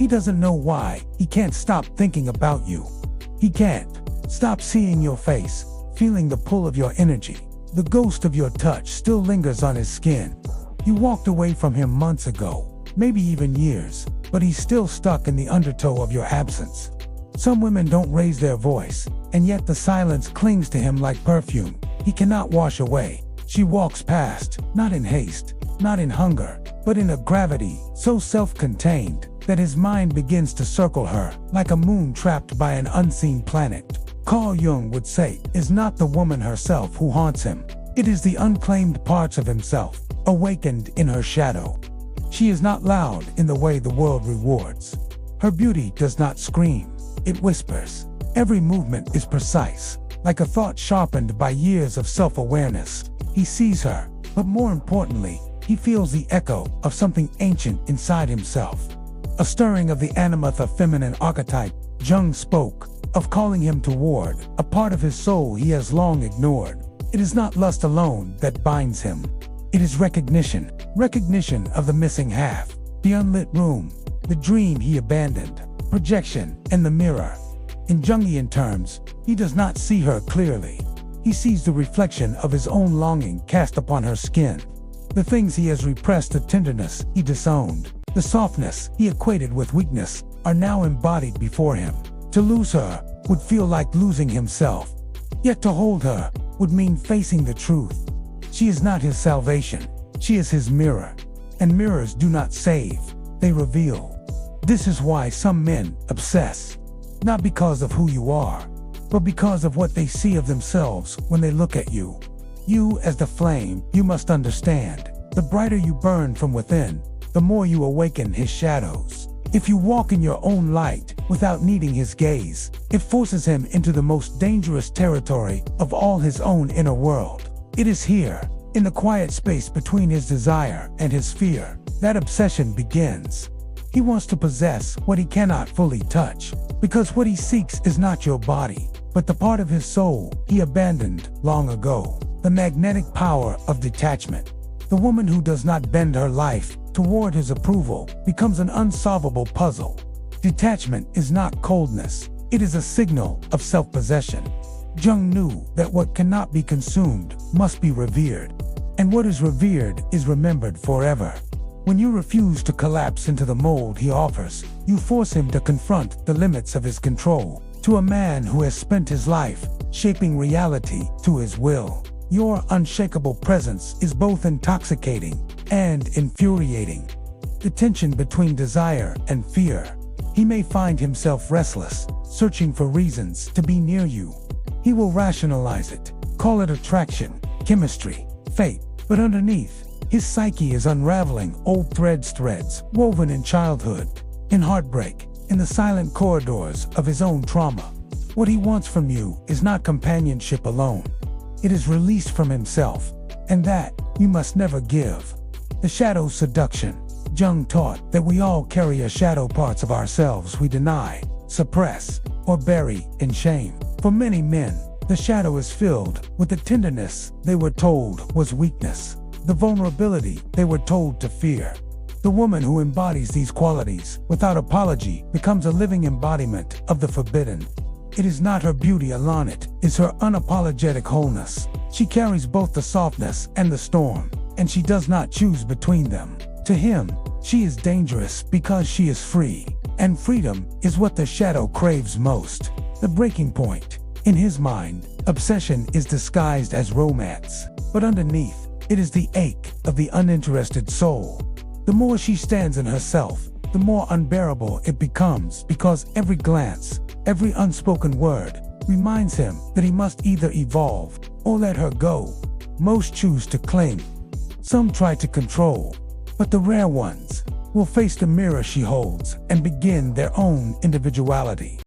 He doesn't know why. He can't stop thinking about you. He can't stop seeing your face, feeling the pull of your energy. The ghost of your touch still lingers on his skin. You walked away from him months ago, maybe even years, but he's still stuck in the undertow of your absence. Some women don't raise their voice, and yet the silence clings to him like perfume. He cannot wash away. She walks past, not in haste, not in hunger, but in a gravity so self-contained that his mind begins to circle her like a moon trapped by an unseen planet. Carl Jung would say, "Is not the woman herself who haunts him. It is the unclaimed parts of himself, awakened in her shadow." She is not loud in the way the world rewards. Her beauty does not scream, it whispers. Every movement is precise, like a thought sharpened by years of self-awareness. He sees her, but more importantly, he feels the echo of something ancient inside himself. A stirring of the animatha feminine archetype. Jung spoke of calling him toward a part of his soul he has long ignored. It is not lust alone that binds him. It is recognition of the missing half, the unlit room, the dream he abandoned, projection, and the mirror. In Jungian terms, he does not see her clearly. He sees the reflection of his own longing cast upon her skin. The things he has repressed, the tenderness he disowned, the softness he equated with weakness, are now embodied before him. To lose her would feel like losing himself. Yet to hold her would mean facing the truth. She is not his salvation. She is his mirror. And mirrors do not save, they reveal. This is why some men obsess. Not because of who you are, but because of what they see of themselves when they look at you. You as the flame, you must understand. The brighter you burn from within, the more you awaken his shadows. If you walk in your own light without needing his gaze, it forces him into the most dangerous territory of all his own inner world. It is here, in the quiet space between his desire and his fear, that obsession begins. He wants to possess what he cannot fully touch, because what he seeks is not your body, but the part of his soul he abandoned long ago. The magnetic power of detachment. The woman who does not bend her life toward his approval becomes an unsolvable puzzle. Detachment is not coldness, it is a signal of self-possession. Jung knew that what cannot be consumed must be revered, and what is revered is remembered forever. When you refuse to collapse into the mold he offers, you force him to confront the limits of his control. To a man who has spent his life shaping reality to his will, your unshakable presence is both intoxicating and infuriating. The tension between desire and fear. He may find himself restless, searching for reasons to be near you. He will rationalize it, call it attraction, chemistry, fate, but underneath, his psyche is unraveling old threads woven in childhood, in heartbreak, in the silent corridors of his own trauma. What he wants from you is not companionship alone. It is released from himself, and that you must never give. The shadow seduction. Jung taught that we all carry a shadow, parts of ourselves we deny, suppress, or bury in shame. For many men, the shadow is filled with the tenderness they were told was weakness, the vulnerability they were told to fear. The woman who embodies these qualities without apology becomes a living embodiment of the forbidden. It is not her beauty alone, it is her unapologetic wholeness. She carries both the softness and the storm, and she does not choose between them. To him, she is dangerous because she is free, and freedom is what the shadow craves most. The breaking point. In his mind, obsession is disguised as romance, but underneath, it is the ache of the uninterested soul. The more she stands in herself, the more unbearable it becomes, because every glance, every unspoken word, reminds him that he must either evolve or let her go. Most choose to cling. Some try to control, but the rare ones will face the mirror she holds and begin their own individuality.